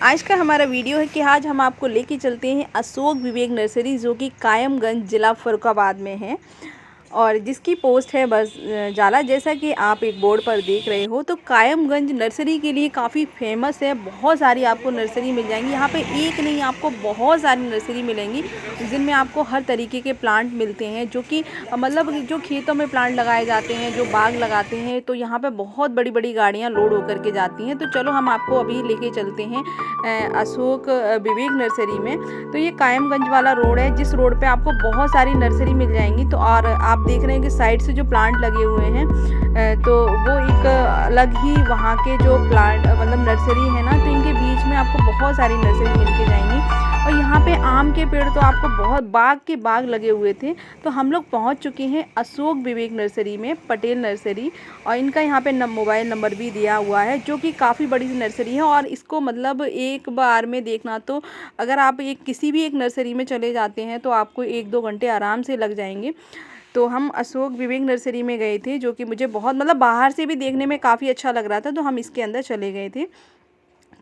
आज का हमारा वीडियो है कि आज हम आपको लेके चलते हैं अशोक विवेक नर्सरी, जो कि कायमगंज ज़िला फ़र्रुखाबाद में है और जिसकी पोस्ट है बस जाला। जैसा कि आप एक बोर्ड पर देख रहे हो, तो कायमगंज नर्सरी के लिए काफ़ी फेमस है। बहुत सारी आपको नर्सरी मिल जाएंगी यहाँ पे, एक नहीं आपको बहुत सारी नर्सरी मिलेंगी जिनमें आपको हर तरीके के प्लांट मिलते हैं, जो कि मतलब जो खेतों में प्लांट लगाए जाते हैं, जो बाग लगाते हैं, तो यहाँ पे बहुत बड़ी बड़ी गाड़ियाँ लोड होकर के जाती हैं। तो चलो हम आपको अभी लेके चलते हैं अशोक विवेक नर्सरी में। तो ये कायमगंज वाला रोड है, जिस रोड पे आपको बहुत सारी नर्सरी मिल जाएंगी। तो और आप देख रहे हैं कि साइड से जो प्लांट लगे हुए हैं, तो वो एक अलग ही वहाँ के जो प्लांट मतलब नर्सरी है ना, तो इनके बीच में आपको बहुत सारी नर्सरी मिल के जाएंगी। और यहाँ पे आम के पेड़ तो आपको बहुत बाग के बाग लगे हुए थे। तो हम लोग पहुँच चुके हैं अशोक विवेक नर्सरी में, पटेल नर्सरी। और इनका यहाँ पे मोबाइल नंबर भी दिया हुआ है, जो कि काफ़ी बड़ी नर्सरी है। और इसको मतलब एक बार में देखना, तो अगर आप एक किसी भी एक नर्सरी में चले जाते हैं तो आपको 1-2 घंटे आराम से लग जाएंगे। तो हम अशोक विवेक नर्सरी में गए थे, जो कि मुझे बहुत मतलब बाहर से भी देखने में काफ़ी अच्छा लग रहा था, तो हम इसके अंदर चले गए थे।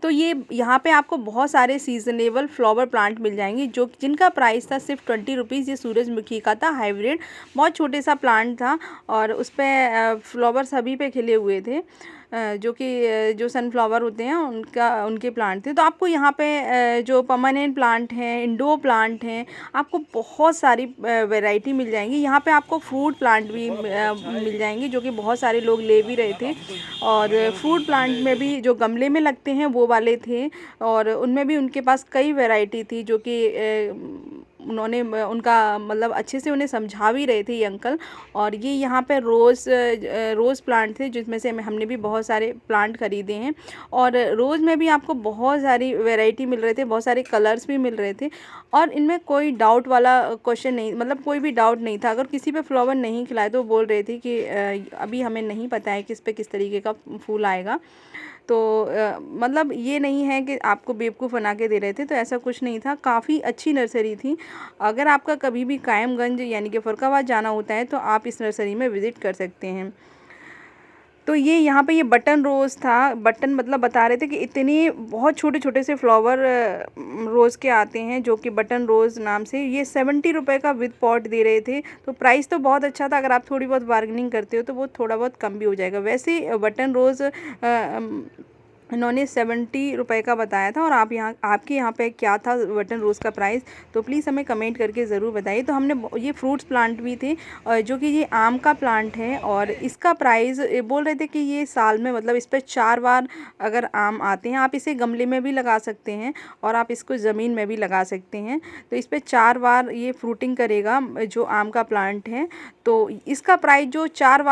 तो ये यहाँ पे आपको बहुत सारे सीजनेबल फ्लावर प्लांट मिल जाएंगे, जो जिनका प्राइस था सिर्फ 20 रुपीज़। ये सूरजमुखी का था, हाइब्रिड, बहुत छोटे सा प्लांट था और उस पर फ्लावर सभी पे खिले हुए थे, जो कि जो सनफ्लावर होते हैं उनके प्लांट थे। तो आपको यहाँ पे जो परमानेंट प्लांट हैं, इंडोर प्लांट हैं, आपको बहुत सारी वैरायटी मिल जाएंगी। यहाँ पे आपको फ्रूट प्लांट भी मिल जाएंगे, जो कि बहुत सारे लोग ले भी रहे थे। और फ्रूट प्लांट में भी जो गमले में लगते हैं वो वाले थे, और उनमें भी उनके पास कई वैरायटी थी, जो कि उन्होंने उनका मतलब अच्छे से उन्हें समझा भी रहे थे ये अंकल। और ये यहाँ पे रोज़ प्लांट थे, जिसमें से हमने भी बहुत सारे प्लांट खरीदे हैं। और रोज़ में भी आपको बहुत सारी वैरायटी मिल रहे थे, बहुत सारे कलर्स भी मिल रहे थे। और इनमें कोई डाउट वाला क्वेश्चन नहीं, मतलब कोई भी डाउट नहीं था। अगर किसी पे फ्लावर नहीं खिलाए तो वो बोल रहे थे कि अभी हमें नहीं पता है किस पे किस तरीके का फूल आएगा। तो मतलब ये नहीं है कि आपको बेवकूफ़ बना के दे रहे थे, तो ऐसा कुछ नहीं था। काफ़ी अच्छी नर्सरी थी। अगर आपका कभी भी कायमगंज यानी कि फ़र्रुखाबाद जाना होता है, तो आप इस नर्सरी में विज़िट कर सकते हैं। तो ये यहाँ पे ये बटन रोज़ था। बटन मतलब बता रहे थे कि इतने बहुत छोटे छोटे से फ्लावर रोज़ के आते हैं, जो कि बटन रोज़ नाम से। ये 70 रुपये का विद पॉट दे रहे थे। तो प्राइस तो बहुत अच्छा था। अगर आप थोड़ी बहुत बार्गेनिंग करते हो तो वो थोड़ा बहुत कम भी हो जाएगा। वैसे बटन रोज़ इन्होंने 70 रुपये का बताया था। और आपके यहाँ पे क्या था बटन रोज़ का प्राइस, तो प्लीज़ हमें कमेंट करके ज़रूर बताइए। तो हमने ये फ्रूट्स प्लांट भी थे, जो कि ये आम का प्लांट है। और इसका प्राइस बोल रहे थे कि ये साल में मतलब इस पर 4 बार अगर आम आते हैं। आप इसे गमले में भी लगा सकते हैं और आप इसको ज़मीन में भी लगा सकते हैं। तो इस पर 4 बार ये फ्रूटिंग करेगा, जो आम का प्लांट है। तो इसका प्राइस जो 4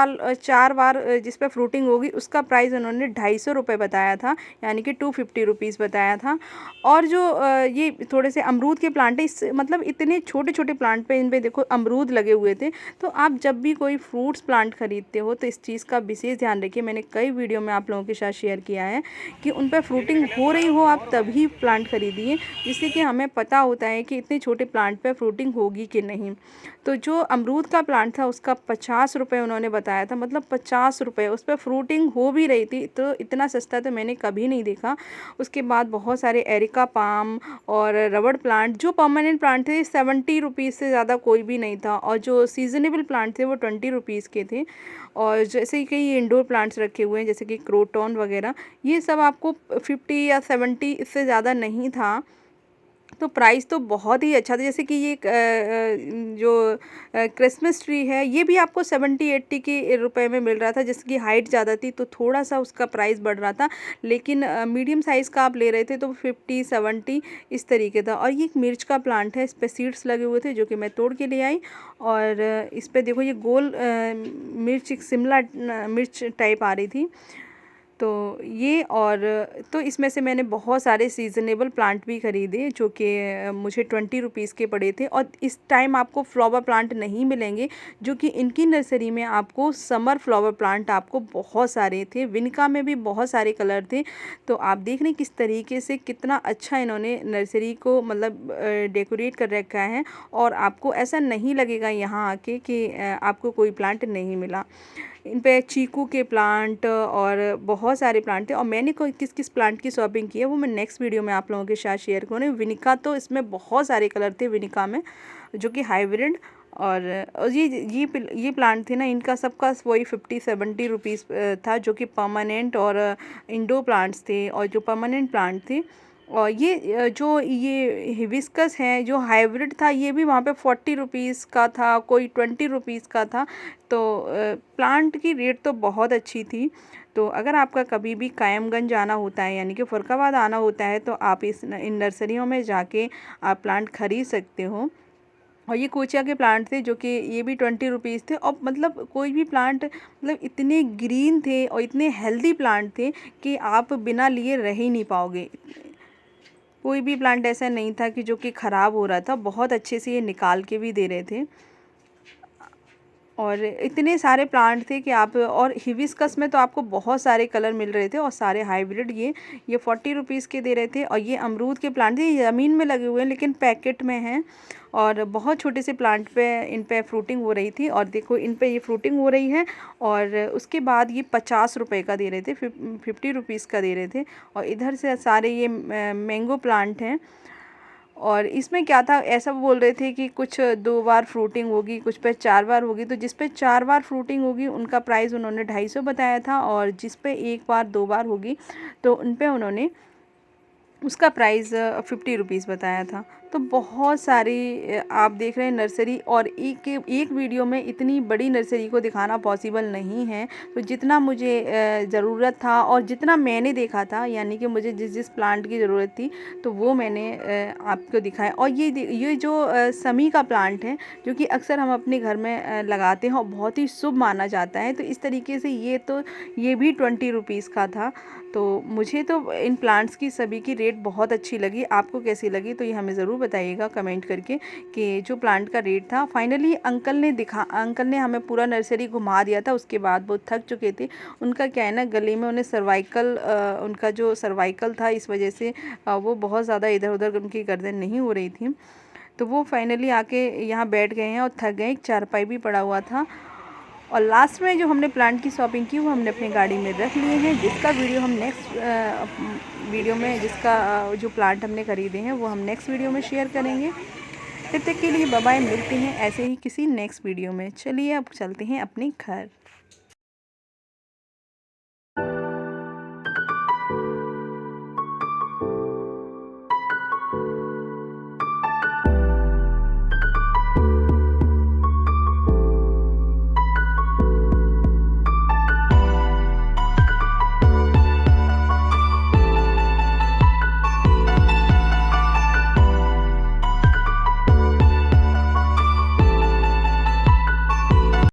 बार जिस पर फ्रूटिंग होगी, उसका प्राइस उन्होंने 250 रुपये बताया था, यानी कि 250 रुपीज़ बताया था। और जो ये थोड़े से अमरूद के प्लांट है, इस मतलब इतने छोटे छोटे प्लांट पे इन पे देखो अमरूद लगे हुए थे। तो आप जब भी कोई फ्रूट्स प्लांट खरीदते हो तो इस चीज़ का विशेष ध्यान रखिए। मैंने कई वीडियो में आप लोगों के साथ शेयर किया है कि उन पर फ्रूटिंग हो रही हो, आप तभी प्लांट खरीदिए, जिससे कि हमें पता होता है कि इतने छोटे प्लांट पर फ्रूटिंग होगी कि नहीं। तो जो अमरूद का प्लांट था उसका 50 रुपये उन्होंने बताया था, मतलब 50 रुपये, उस पर फ्रूटिंग हो भी रही थी। तो इतना सस्ता तो मैंने कभी नहीं देखा। उसके बाद बहुत सारे एरिका पाम और रबड़ प्लांट, जो परमानेंट प्लांट थे 70 रुपीज़ से ज़्यादा कोई भी नहीं था। और जो सीजनेबल प्लांट थे वो 20 रुपीज़ के थे। और जैसे कि ये इंडोर प्लांट्स रखे हुए हैं, जैसे कि क्रोटॉन वगैरह, ये सब आपको 50 या 70 इससे ज़्यादा नहीं था। तो प्राइस तो बहुत ही अच्छा था। जैसे कि ये जो क्रिसमस ट्री है, ये भी आपको 70-80 के रुपए में मिल रहा था। जिसकी हाइट ज़्यादा थी तो थोड़ा सा उसका प्राइस बढ़ रहा था, लेकिन मीडियम साइज़ का आप ले रहे थे तो 50-70 इस तरीके था। और ये एक मिर्च का प्लांट है, इस पर सीड्स लगे हुए थे, जो कि मैं तोड़ के ले आई। और इस पर देखो ये गोल मिर्च, एक शिमला मिर्च टाइप आ रही थी। तो ये और तो इसमें से मैंने बहुत सारे सीजनेबल प्लांट भी ख़रीदे, जो कि मुझे 20 रुपीज़ के पड़े थे। और इस टाइम आपको फ्लावर प्लांट नहीं मिलेंगे, जो कि इनकी नर्सरी में आपको समर फ्लावर प्लांट आपको बहुत सारे थे। विनका में भी बहुत सारे कलर थे। तो आप देख रहे हैं किस तरीके से कितना अच्छा इन्होंने नर्सरी को मतलब डेकोरेट कर रखा है। और आपको ऐसा नहीं लगेगा यहाँ आके कि आपको कोई प्लांट नहीं मिला। इन पे चीकू के प्लांट और बहुत सारे प्लांट थे। और मैंने किस किस प्लांट की शॉपिंग की है वो मैं नेक्स्ट वीडियो में आप लोगों के साथ शेयर करूँगी। विनिका तो इसमें बहुत सारे कलर थे विनिका में, जो कि हाइब्रिड और ये प्लांट थे ना, इनका सबका वही 50-70 रुपीज़ था, जो कि परमानेंट और इंडो प्लांट्स थे। और जो परमानेंट प्लांट थे, और ये हिबिस्कस है जो हाइब्रिड था, ये भी वहाँ पे 40 रुपीज़ का था, कोई 20 रुपीज़ का था। तो प्लांट की रेट तो बहुत अच्छी थी। तो अगर आपका कभी भी कायमगंज आना होता है, यानी कि फ़रुखाबाद आना होता है, तो आप इन नर्सरियों में जाके आप प्लांट ख़रीद सकते हो। और ये कोचिया के प्लांट थे, जो कि ये भी 20 रुपीज़ थे। और मतलब कोई भी प्लांट मतलब इतने ग्रीन थे और इतने हेल्दी प्लांट थे कि आप बिना लिए रह ही नहीं पाओगे। कोई भी प्लांट ऐसा नहीं था कि जो कि ख़राब हो रहा था, बहुत अच्छे से ये निकाल के भी दे रहे थे। और इतने सारे प्लांट थे कि आप, और हिबिस्कस में तो आपको बहुत सारे कलर मिल रहे थे और सारे हाइब्रिड। ये 40 रुपीज़ के दे रहे थे। और ये अमरूद के प्लांट थे, ये ज़मीन में लगे हुए हैं लेकिन पैकेट में हैं, और बहुत छोटे से प्लांट पे इन पे फ्रूटिंग हो रही थी। और देखो इन पे ये फ्रूटिंग हो रही है। और उसके बाद ये 50 रुपये का दे रहे थे, 50 रुपीज़ का दे रहे थे। और इधर से सारे ये मैंगो प्लांट हैं। और इसमें क्या था, ऐसा बोल रहे थे कि कुछ 2 बार फ्रूटिंग होगी, कुछ पे 4 बार होगी। तो जिस पे 4 बार फ्रूटिंग होगी उनका प्राइस उन्होंने 250 बताया था, और जिस पे 1 बार 2 बार होगी तो उन पे उन्होंने उसका प्राइस 50 रुपीज़ बताया था। तो बहुत सारी आप देख रहे हैं नर्सरी, और एक वीडियो में इतनी बड़ी नर्सरी को दिखाना पॉसिबल नहीं है। तो जितना मुझे ज़रूरत था और जितना मैंने देखा था, यानी कि मुझे जिस जिस प्लांट की ज़रूरत थी तो वो मैंने आपको दिखाया। और ये जो समी का प्लांट है, जो कि अक्सर हम अपने घर में लगाते हैं और बहुत ही शुभ माना जाता है, तो इस तरीके से ये भी 20 रुपीज़ का था। तो मुझे तो इन प्लांट्स की सभी की रेट बहुत अच्छी लगी। आपको कैसी लगी तो ये हमें ज़रूर बताइएगा कमेंट करके, कि जो प्लांट का रेट था। फाइनली अंकल ने हमें पूरा नर्सरी घुमा दिया था। उसके बाद वो थक चुके थे। उनका क्या है ना, गले में उन्हें उनका जो सर्वाइकल था, इस वजह से वो बहुत ज़्यादा इधर उधर उनकी गर्दन नहीं हो रही थी। तो वो फाइनली आके यहाँ बैठ गए हैं और थक गए। एक चारपाई भी पड़ा हुआ था। और लास्ट में जो हमने प्लांट की शॉपिंग की वो हमने अपनी गाड़ी में रख लिए हैं, जिसका वीडियो हम नेक्स्ट वीडियो में, जो प्लांट हमने ख़रीदे हैं वो हम नेक्स्ट वीडियो में शेयर करेंगे। तब तक के लिए बाय बाय, मिलते हैं ऐसे ही किसी नेक्स्ट वीडियो में। चलिए अब चलते हैं अपने घर।